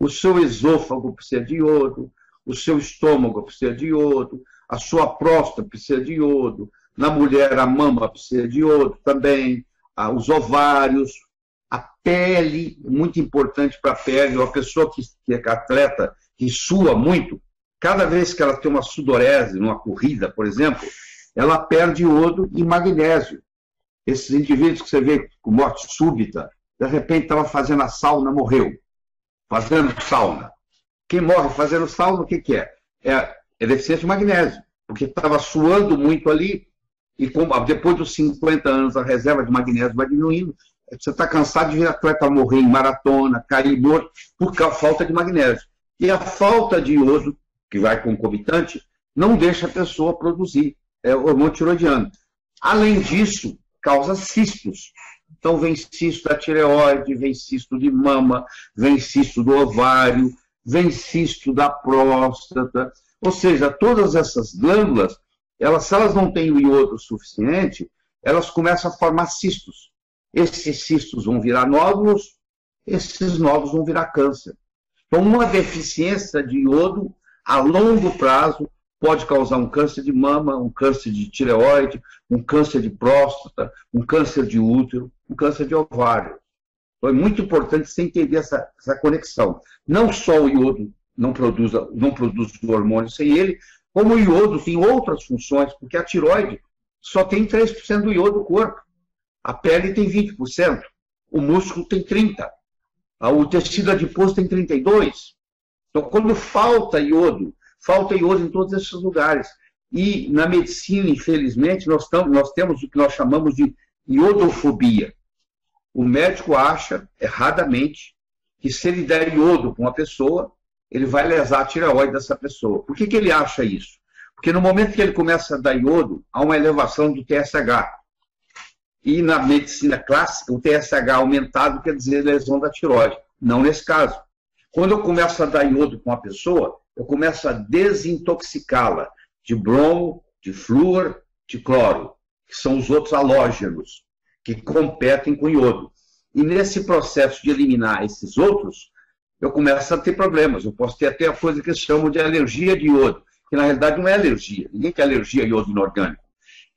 o seu esôfago precisa de iodo, o seu estômago precisa de iodo, a sua próstata precisa de iodo, na mulher a mama precisa de iodo também, os ovários, a pele, muito importante para a pele, uma pessoa que é atleta, que sua muito, cada vez que ela tem uma sudorese, numa corrida, por exemplo, ela perde iodo e magnésio. Esses indivíduos que você vê com morte súbita, de repente estava fazendo a sauna, morreu. Fazendo sauna. Quem morre fazendo sauna, o que é? É deficiência de magnésio, porque estava suando muito ali, e depois dos 50 anos a reserva de magnésio vai diminuindo, você está cansado de ver atleta morrer em maratona, cair morto, por falta de magnésio. E a falta de iodo, que vai concomitante, não deixa a pessoa produzir o hormônio tiroidiano. Além disso, causa cistos. Então, vem cisto da tireoide, vem cisto de mama, vem cisto do ovário, vem cisto da próstata. Ou seja, todas essas glândulas, se elas não têm o iodo suficiente, elas começam a formar cistos. Esses cistos vão virar nódulos, esses nódulos vão virar câncer. Então, uma deficiência de iodo, a longo prazo, pode causar um câncer de mama, um câncer de tireoide, um câncer de próstata, um câncer de útero, um câncer de ovário. Então, é muito importante você entender essa conexão. Não só o iodo não produz o hormônio sem ele, como o iodo tem outras funções, porque a tireoide só tem 3% do iodo do corpo. A pele tem 20%, o músculo tem 30%, o tecido adiposo tem 32%. Então, quando falta iodo em todos esses lugares. E na medicina, infelizmente, nós temos o que nós chamamos de iodofobia. O médico acha, erradamente, que se ele der iodo para uma pessoa, ele vai lesar a tireoide dessa pessoa. Por que ele acha isso? Porque no momento que ele começa a dar iodo, há uma elevação do TSH. E na medicina clássica, o TSH aumentado quer dizer lesão da tireoide. Não nesse caso. Quando eu começo a dar iodo para uma pessoa, eu começo a desintoxicá-la de bromo, de flúor, de cloro, que são os outros halógenos que competem com iodo. E nesse processo de eliminar esses outros, eu começo a ter problemas. Eu posso ter até a coisa que eles chamam de alergia de iodo, que na realidade não é alergia. Ninguém tem alergia a iodo inorgânico.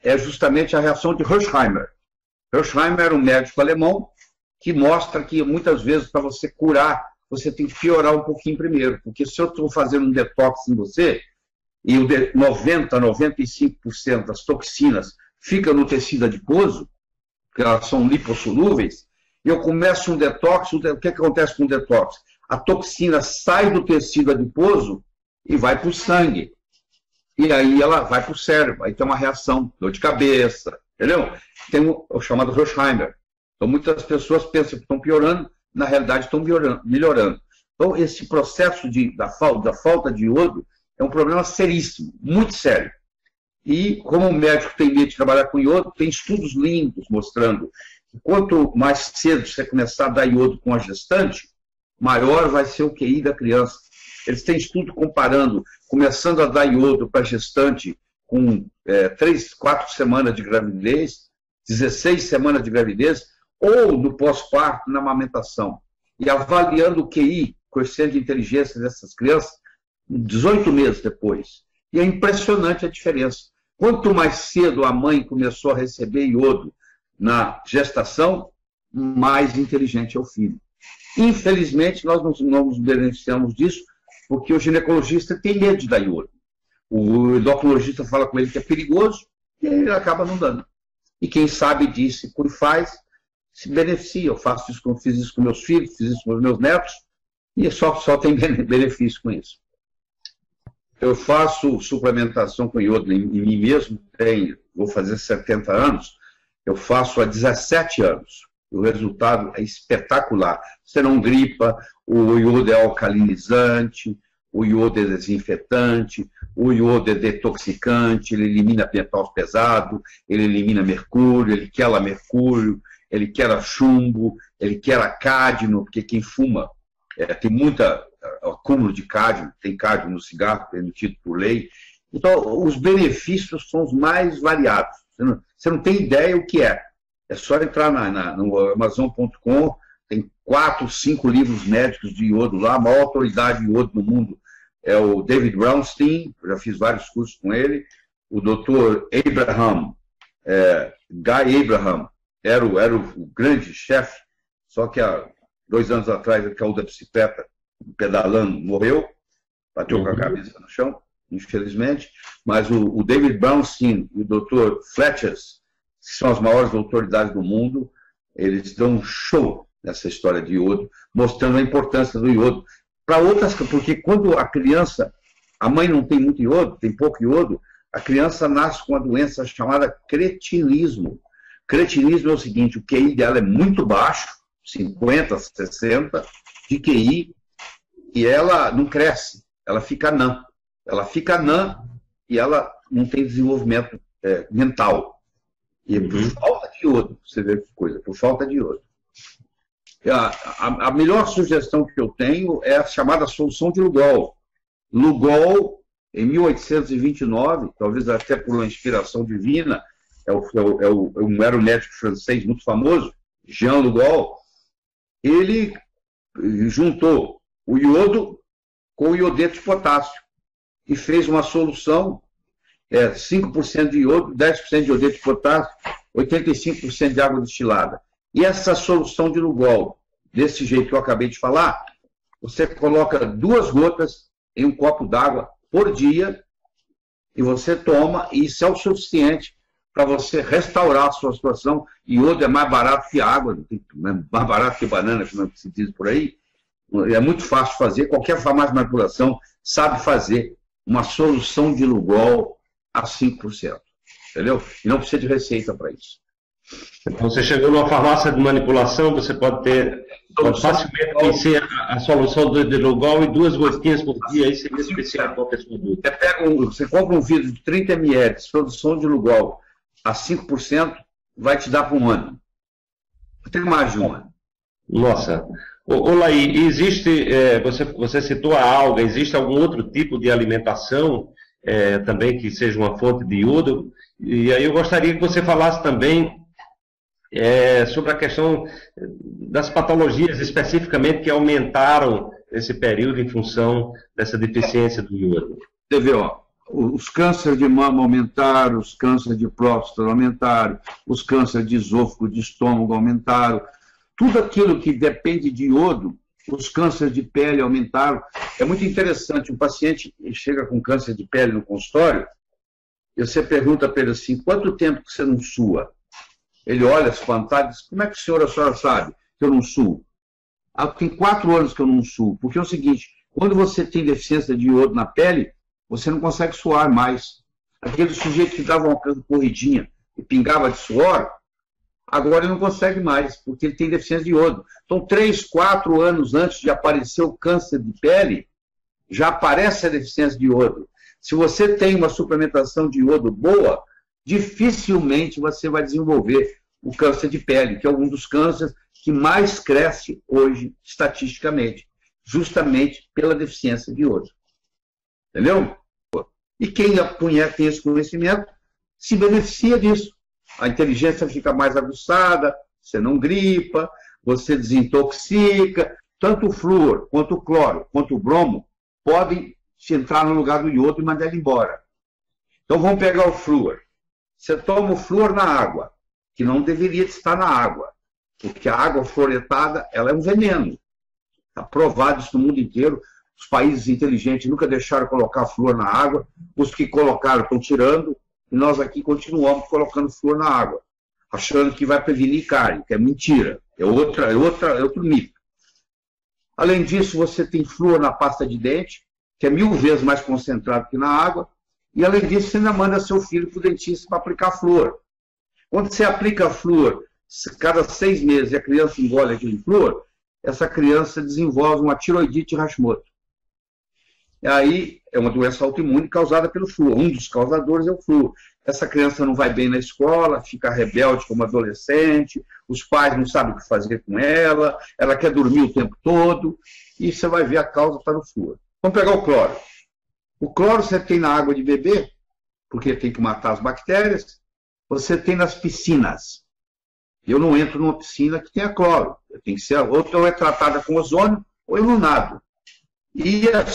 É justamente a reação de Hersheimer. Hersheimer era um médico alemão que mostra que muitas vezes para você curar, você tem que piorar um pouquinho primeiro, porque se eu estou fazendo um detox em você, e 90%, 95% das toxinas ficam no tecido adiposo, porque elas são lipossolúveis, e eu começo um detox, o que acontece com o detox? A toxina sai do tecido adiposo e vai para o sangue. E aí ela vai para o cérebro, aí tem uma reação, dor de cabeça, entendeu? Tem o chamado Hersheimer. Então muitas pessoas pensam que estão piorando, na realidade estão melhorando. Então, esse processo da falta de iodo é um problema seríssimo, muito sério. E, como o médico tem medo de trabalhar com iodo, tem estudos lindos mostrando que quanto mais cedo você começar a dar iodo com a gestante, maior vai ser o QI da criança. Eles têm estudo comparando, começando a dar iodo para gestante com 3, 4 semanas de gravidez, 16 semanas de gravidez, ou no pós-parto, na amamentação, e avaliando o QI, coeficiente de inteligência dessas crianças, 18 meses depois. E é impressionante a diferença. Quanto mais cedo a mãe começou a receber iodo na gestação, mais inteligente é o filho. Infelizmente, nós não nos beneficiamos disso, porque o ginecologista tem medo de dar iodo. O endocrinologista fala com ele que é perigoso, e ele acaba não dando. E quem sabe disso e faz, se beneficia. Eu fiz isso com meus filhos, fiz isso com os meus netos, e só tem benefício com isso. Eu faço suplementação com iodo em mim mesmo, vou fazer 70 anos, eu faço há 17 anos. O resultado é espetacular. Você não gripa, o iodo é alcalinizante, o iodo é desinfetante, o iodo é detoxicante, ele elimina metal pesado, ele elimina mercúrio, ele quela mercúrio, ele quer chumbo, ele quer cádmio, porque quem fuma tem muito acúmulo de cádmio, tem cádmio no cigarro, permitido por lei. Então, os benefícios são os mais variados. Você não tem ideia o que é. É só entrar no Amazon.com, tem 4, 5 livros médicos de iodo lá. A maior autoridade de iodo no mundo é o David Brownstein, eu já fiz vários cursos com ele. O Dr. Abraham, Guy Abraham, era o grande chefe, só que há 2 anos atrás ele caiu da bicicleta, pedalando, morreu, bateu com a cabeça no chão, infelizmente. Mas o David Brownstein e o Dr. Fletchers, que são as maiores autoridades do mundo, eles dão um show nessa história de iodo, mostrando a importância do iodo. Para outras, porque quando a criança, a mãe não tem muito iodo, tem pouco iodo, a criança nasce com uma doença chamada cretinismo. Cretinismo é o seguinte: o QI dela é muito baixo, 50, 60 de QI, e ela não cresce, ela fica anã. Ela fica anã e ela não tem desenvolvimento mental. E é por falta de iodo, você vê que coisa, por falta de iodo. A melhor sugestão que eu tenho é a chamada solução de Lugol. Lugol, em 1829, talvez até por uma inspiração divina, era um médico francês muito famoso, Jean Lugol, ele juntou o iodo com o iodeto de potássio e fez uma solução, 5% de iodo, 10% de iodeto de potássio, 85% de água destilada. E essa solução de Lugol, desse jeito que eu acabei de falar, você coloca 2 gotas em um copo d'água por dia e você toma, e isso é o suficiente para você restaurar a sua situação. Iodo é mais barato que água, mais barato que banana, como se diz por aí. É muito fácil de fazer, qualquer farmácia de manipulação sabe fazer uma solução de Lugol a 5%. Entendeu? E não precisa de receita para isso. Então, você chegou numa farmácia de manipulação, você pode facilmente conhecer a solução de Lugol e 2 gotinhas por dia, aí seria especial para qualquer produto. Você compra um vidro de 30 ml, solução de Lugol a 5%, vai te dar por um ano. Tem mais de um ano. Nossa. Laí, existe, você citou a alga, existe algum outro tipo de alimentação também que seja uma fonte de iodo? E aí eu gostaria que você falasse também sobre a questão das patologias especificamente que aumentaram esse período em função dessa deficiência do iodo. Você vê, os cânceres de mama aumentaram, os cânceres de próstata aumentaram, os cânceres de esôfago, de estômago aumentaram. Tudo aquilo que depende de iodo, os cânceres de pele aumentaram. É muito interessante, um paciente chega com câncer de pele no consultório, e você pergunta para ele assim: quanto tempo que você não sua? Ele olha espantado e diz: como é que a senhora sabe que eu não suo? Tem 4 anos que eu não suo, porque é o seguinte: quando você tem deficiência de iodo na pele, você não consegue suar mais. Aquele sujeito que dava uma corridinha e pingava de suor, agora ele não consegue mais, porque ele tem deficiência de iodo. Então, 3, 4 anos antes de aparecer o câncer de pele, já aparece a deficiência de iodo. Se você tem uma suplementação de iodo boa, dificilmente você vai desenvolver o câncer de pele, que é um dos cânceres que mais cresce hoje, estatisticamente, justamente pela deficiência de iodo. Entendeu? E quem tem esse conhecimento se beneficia disso. A inteligência fica mais aguçada, você não gripa, você desintoxica. Tanto o flúor, quanto o cloro, quanto o bromo podem entrar no lugar do iodo e mandar ele embora. Então vamos pegar o flúor. Você toma o flúor na água, que não deveria estar na água, porque a água fluoretada ela é um veneno. Está provado isso no mundo inteiro. Os países inteligentes nunca deixaram colocar flúor na água, os que colocaram estão tirando, e nós aqui continuamos colocando flúor na água, achando que vai prevenir cárie, que é mentira, é outro mito. Além disso, você tem flúor na pasta de dente, que é 1000 vezes mais concentrado que na água, e além disso, você ainda manda seu filho para o dentista para aplicar flúor. Quando você aplica flúor, cada 6 meses, e a criança engole aquele flúor, essa criança desenvolve uma tiroidite Hashimoto. E aí é uma doença autoimune causada pelo flúor. Um dos causadores é o flúor. Essa criança não vai bem na escola, fica rebelde como adolescente, os pais não sabem o que fazer com ela, ela quer dormir o tempo todo, e você vai ver a causa está no flúor. Vamos pegar o cloro. O cloro você tem na água de beber, porque tem que matar as bactérias, você tem nas piscinas. Eu não entro numa piscina que tenha cloro. Tem que ser, ou é tratada com ozônio, ou eu não nado. E a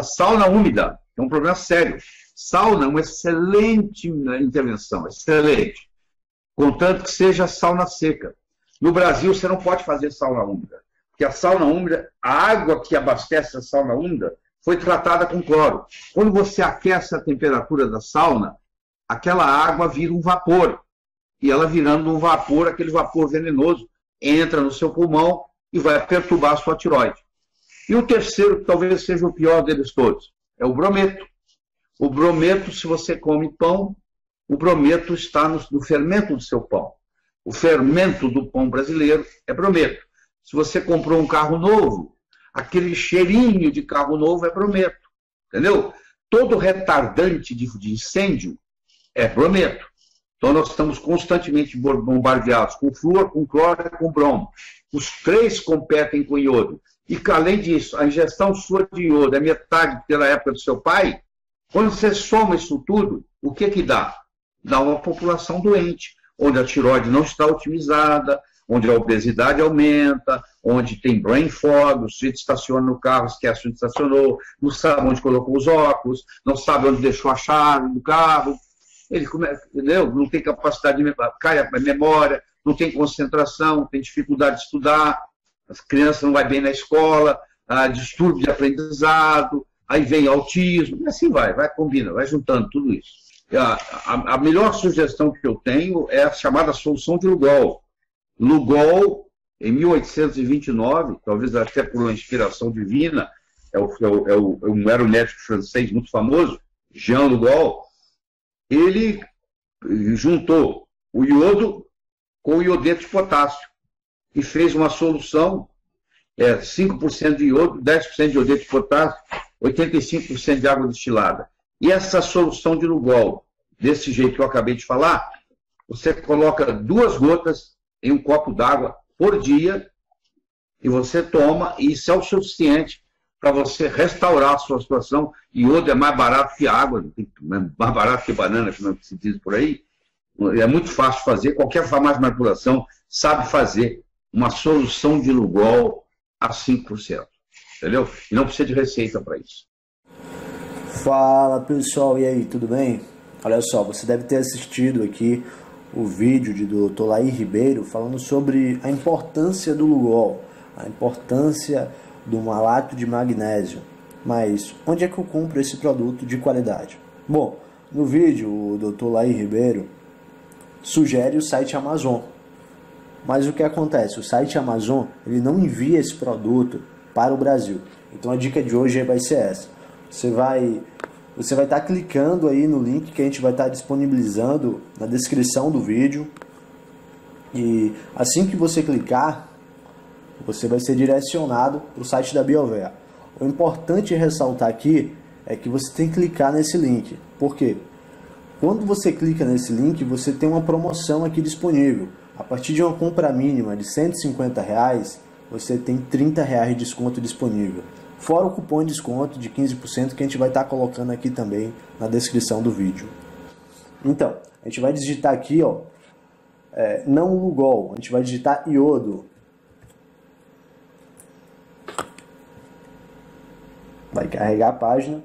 sauna úmida é um problema sério. Sauna é uma excelente intervenção, excelente. Contanto que seja sauna seca. No Brasil, você não pode fazer sauna úmida. Porque a sauna úmida, a água que abastece a sauna úmida, foi tratada com cloro. Quando você aquece a temperatura da sauna, aquela água vira um vapor. E ela virando um vapor, aquele vapor venenoso, entra no seu pulmão e vai perturbar a sua tireoide. E o terceiro, que talvez seja o pior deles todos, é o brometo. O brometo, se você come pão, o brometo está no fermento do seu pão. O fermento do pão brasileiro é brometo. Se você comprou um carro novo, aquele cheirinho de carro novo é brometo. Entendeu? Todo retardante de incêndio é brometo. Então, nós estamos constantemente bombardeados com flúor, com cloro e com bromo. Os três competem com iodo. E, além disso, a ingestão sua de iodo é metade pela época do seu pai. Quando você soma isso tudo, o que dá? Dá uma população doente, onde a tireoide não está otimizada, onde a obesidade aumenta, onde tem brain fog, o sujeito estaciona no carro, esquece onde estacionou, não sabe onde colocou os óculos, não sabe onde deixou a chave do carro. Ele entendeu? Não tem capacidade de cai a memória, não tem concentração, tem dificuldade de estudar, as crianças não vão bem na escola, distúrbio de aprendizado, aí vem autismo, e assim vai combina, vai juntando tudo isso. A melhor sugestão que eu tenho é a chamada solução de Lugol. Lugol, em 1829, talvez até por uma inspiração divina, era um médico francês muito famoso, Jean Lugol. Ele juntou o iodo com o iodeto de potássio e fez uma solução, 5% de iodo, 10% de iodeto de potássio, 85% de água destilada. E essa solução de Lugol, desse jeito que eu acabei de falar, você coloca 2 gotas em um copo d'água por dia e você toma, e isso é o suficiente para você restaurar a sua situação. Iodo é mais barato que água, mais barato que banana, como se diz por aí. É muito fácil fazer, qualquer farmácia de manipulação sabe fazer uma solução de Lugol a 5%. Entendeu? E não precisa de receita para isso. Fala pessoal, e aí, tudo bem? Olha só, você deve ter assistido aqui o vídeo do Dr. Laí Ribeiro falando sobre a importância do Lugol, a importância do malato de magnésio. Mas onde é que eu compro esse produto de qualidade? Bom, no vídeo o Dr. Laí Ribeiro sugere o site Amazon. Mas o que acontece? O site Amazon ele não envia esse produto para o Brasil. Então a dica de hoje vai ser essa. Você vai estar clicando aí no link que a gente vai estar disponibilizando na descrição do vídeo. E assim que você clicar, você vai ser direcionado para o site da Biover. O importante ressaltar aqui é que você tem que clicar nesse link. Por quê? Quando você clica nesse link, você tem uma promoção aqui disponível. A partir de uma compra mínima de R$150, você tem R$30 de desconto disponível. Fora o cupom de desconto de 15% que a gente vai estar colocando aqui também na descrição do vídeo. Então, a gente vai digitar aqui, ó, não Lugol, a gente vai digitar iodo. Vai carregar a página.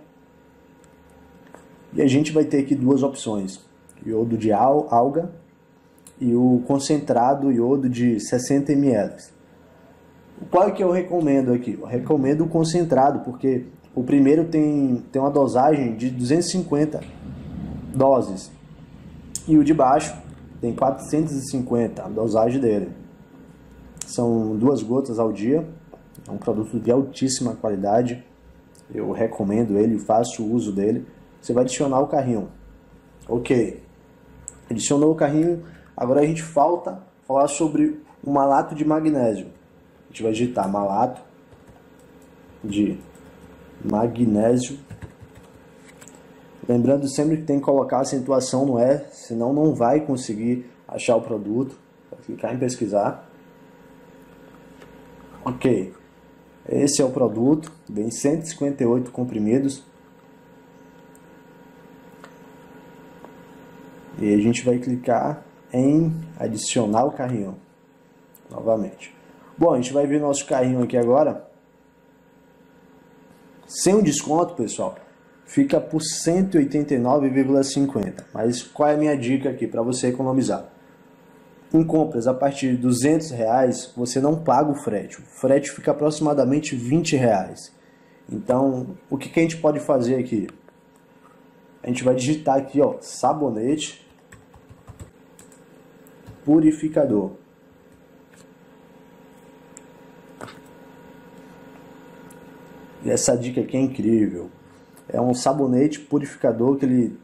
E a gente vai ter aqui 2 opções. Iodo de alga e o concentrado iodo de 60 ml. Qual é que eu recomendo aqui? Eu recomendo o concentrado, porque o primeiro tem uma dosagem de 250 doses. E o de baixo tem 450, a dosagem dele. São 2 gotas ao dia. É um produto de altíssima qualidade. Eu recomendo ele, faço uso dele. Você vai adicionar o carrinho. Ok. Adicionou o carrinho. Agora a gente falta falar sobre o malato de magnésio. A gente vai digitar malato de magnésio. Lembrando sempre que tem que colocar a acentuação no E, senão não vai conseguir achar o produto. Vai clicar em pesquisar. Ok. Esse é o produto. Vem 158 comprimidos. E a gente vai clicar em adicionar o carrinho. Novamente. Bom, a gente vai ver nosso carrinho aqui agora. Sem o desconto, pessoal, fica por R$ 189,50. Mas qual é a minha dica aqui para você economizar? Em compras a partir de R$200, você não paga o frete. O frete fica aproximadamente R$20. Então, o que a gente pode fazer aqui? A gente vai digitar aqui, ó, sabonete purificador. E essa dica aqui é incrível. É um sabonete purificador que ele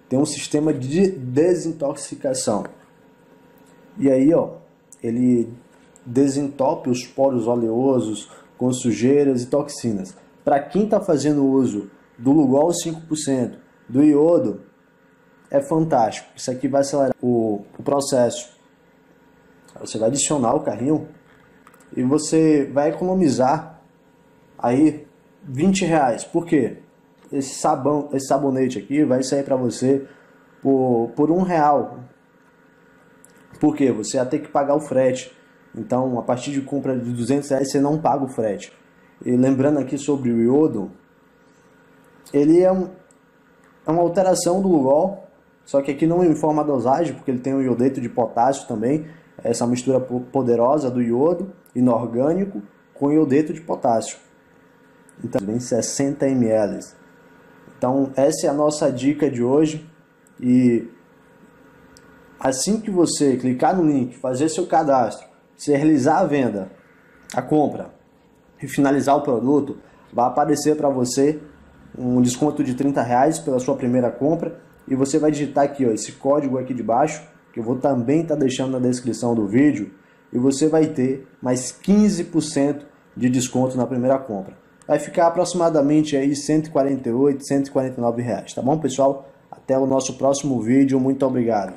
tem um sistema de desintoxicação. E aí, ó, ele desentope os poros oleosos com sujeiras e toxinas. Para quem está fazendo uso do Lugol 5%, do iodo, é fantástico. Isso aqui vai acelerar o processo. Você vai adicionar o carrinho e você vai economizar aí R$20. Por quê? Esse sabonete aqui vai sair para você por R$1. Por quê? Você vai ter que pagar o frete. Então, a partir de compra de R$200, você não paga o frete. E lembrando aqui sobre o iodo, ele é uma alteração do Lugol, só que aqui não informa a dosagem, porque ele tem o iodeto de potássio também, essa mistura poderosa do iodo inorgânico com iodeto de potássio. Então, vem 60 ml. Então, essa é a nossa dica de hoje. E assim que você clicar no link, fazer seu cadastro, você realizar a venda, a compra e finalizar o produto, vai aparecer para você um desconto de R$30 pela sua primeira compra. E você vai digitar aqui, ó, esse código aqui de baixo, que eu vou também estar deixando na descrição do vídeo, e você vai ter mais 15% de desconto na primeira compra. Vai ficar aproximadamente aí R$148, R$149, tá bom, pessoal? Até o nosso próximo vídeo, muito obrigado.